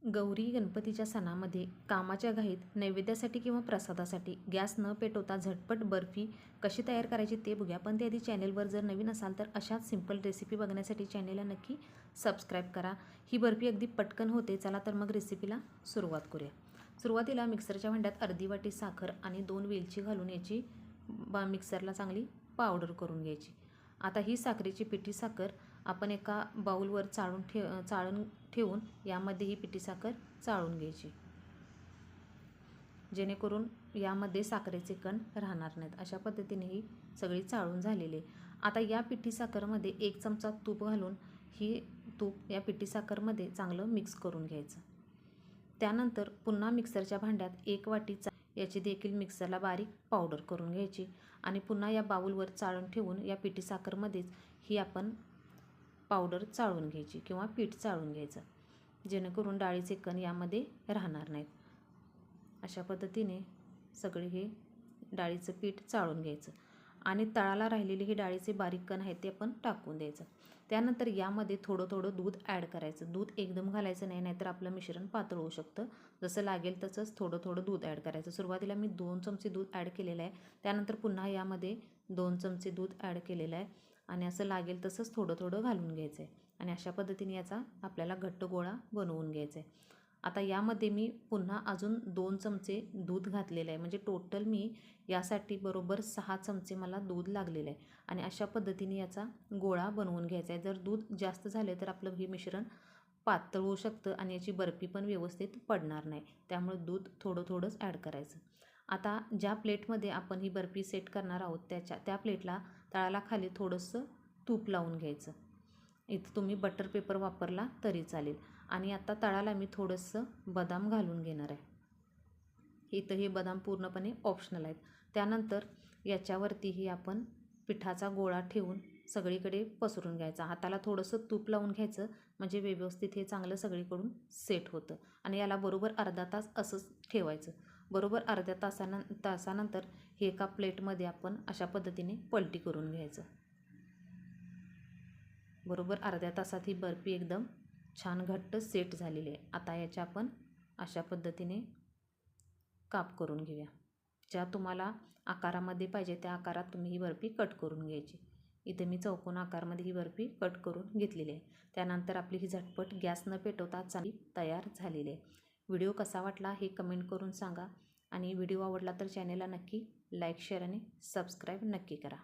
गौरी गणपतीच्या सणामध्ये कामाच्या घाईत नैवेद्यासाठी किंवा प्रसादासाठी गॅस न पेटवता झटपट बर्फी कशी तयार करायची ते बघूया. पण त्याआधी चॅनेलवर जर नवीन असाल तर अशाच सिंपल रेसिपी बघण्यासाठी चॅनेलला नक्की सबस्क्राईब करा. ही बर्फी अगदी पटकन होते. चला तर मग रेसिपीला सुरुवात करूया. सुरुवातीला मिक्सरच्या भांड्यात अर्धी वाटी साखर आणि 2 वेलची घालून याची मिक्सरला चांगली पावडर करून घ्यायची. आता ही साखरेची पिठी साखर आपण एका बाउलवर चाळून ठेवून यामध्ये ही पिठी साखर चाळून घ्यायची, जेणेकरून यामध्ये साखरेचे कण राहणार नाहीत. अशा पद्धतीने ही सगळी चाळून झालेली. आता या पिठी साखरमध्ये 1 चमचा तूप घालून ही तूप या पिठी साखरमध्ये चांगलं मिक्स करून घ्यायचं. त्यानंतर पुन्हा मिक्सरच्या भांड्यात 1 वाटी याची देखील मिक्सरला बारीक पावडर करून घ्यायची आणि पुन्हा या बाउलवर चाळून ठेवून या पिठी साखरमध्येच ही आपण पावडर चाळून घ्यायची किंवा पीठ चाळून घ्यायचं, जेणेकरून डाळीचे कण यामध्ये राहणार नाहीत. अशा पद्धतीने सगळे हे डाळीचं पीठ चाळून घ्यायचं आणि तळाला राहिलेले हे डाळीचे बारीक कण आहेत ते आपण टाकून द्यायचं. त्यानंतर यामध्ये थोडं दूध ॲड करायचं. दूध एकदम घालायचं नाही, नाहीतर आपलं मिश्रण पातळ होऊ शकतं. जसं लागेल तसंच थोडं दूध ॲड करायचं. सुरुवातीला मी 2 चमचे दूध ॲड केलेलं आहे. त्यानंतर पुन्हा यामध्ये 2 चमचे दूध ॲड केलेलं आहे आणि असं लागेल तसंच थोडं घालून घ्यायचं आहे आणि अशा पद्धतीने याचा आपल्याला घट्ट गोळा बनवून घ्यायचा आहे. आता यामध्ये मी पुन्हा अजून 2 चमचे दूध घातलेलं आहे, म्हणजे टोटल मी यासाठी बरोबर 6 चमचे मला दूध लागलेलं आहे आणि अशा पद्धतीने याचा गोळा बनवून घ्यायचा आहे. जर दूध जास्त झाले तर आपलं हे मिश्रण पातळ होऊ शकतं आणि याची बर्फी पण व्यवस्थित पडणार नाही. त्यामुळे दूध थोडंच ॲड करायचं. आता ज्या प्लेटमध्ये आपण ही बर्फी सेट करणार आहोत त्या प्लेटला तळाला खाली थोडंसं तूप लावून घ्यायचं. इथं तुम्ही बटर पेपर वापरला तरी चालेल आणि आता तळाला मी थोडंसं बदाम घालून घेणार आहे. इथं हे बदाम पूर्णपणे ऑप्शनल आहेत. त्यानंतर याच्यावरतीही आपण पिठाचा गोळा ठेवून सगळीकडे पसरून घ्यायचा. हाताला थोडंसं तूप लावून घ्यायचं, म्हणजे व्यवस्थित हे चांगलं सगळीकडून सेट होतं आणि याला बरोबर अर्धा तास असंच ठेवायचं. बरोबर अर्ध्या तासानंतर हे एका प्लेटमध्ये आपण अशा पद्धतीने पलटी करून घ्यायचं. बरोबर अर्ध्या तासात ही बर्फी एकदम छान घट्ट सेट झालेली आहे. आता याच्या आपण अशा पद्धतीने काप करून घेऊया. ज्या तुम्हाला आकारामध्ये पाहिजे त्या आकारात तुम्ही ही बर्फी कट करून घ्यायची. इथे मी चौकोन आकारामध्ये ही बर्फी कट करून घेतलेली आहे. त्यानंतर आपली ही झटपट गॅस न पेटवता चांगली तयार झालेली आहे. व्हिडिओ कसा वाटला हे कमेंट करून सांगा आणि व्हिडिओ आवडला तर चॅनेलला नक्की लाईक, शेअर आणि सबस्क्राईब नक्की करा.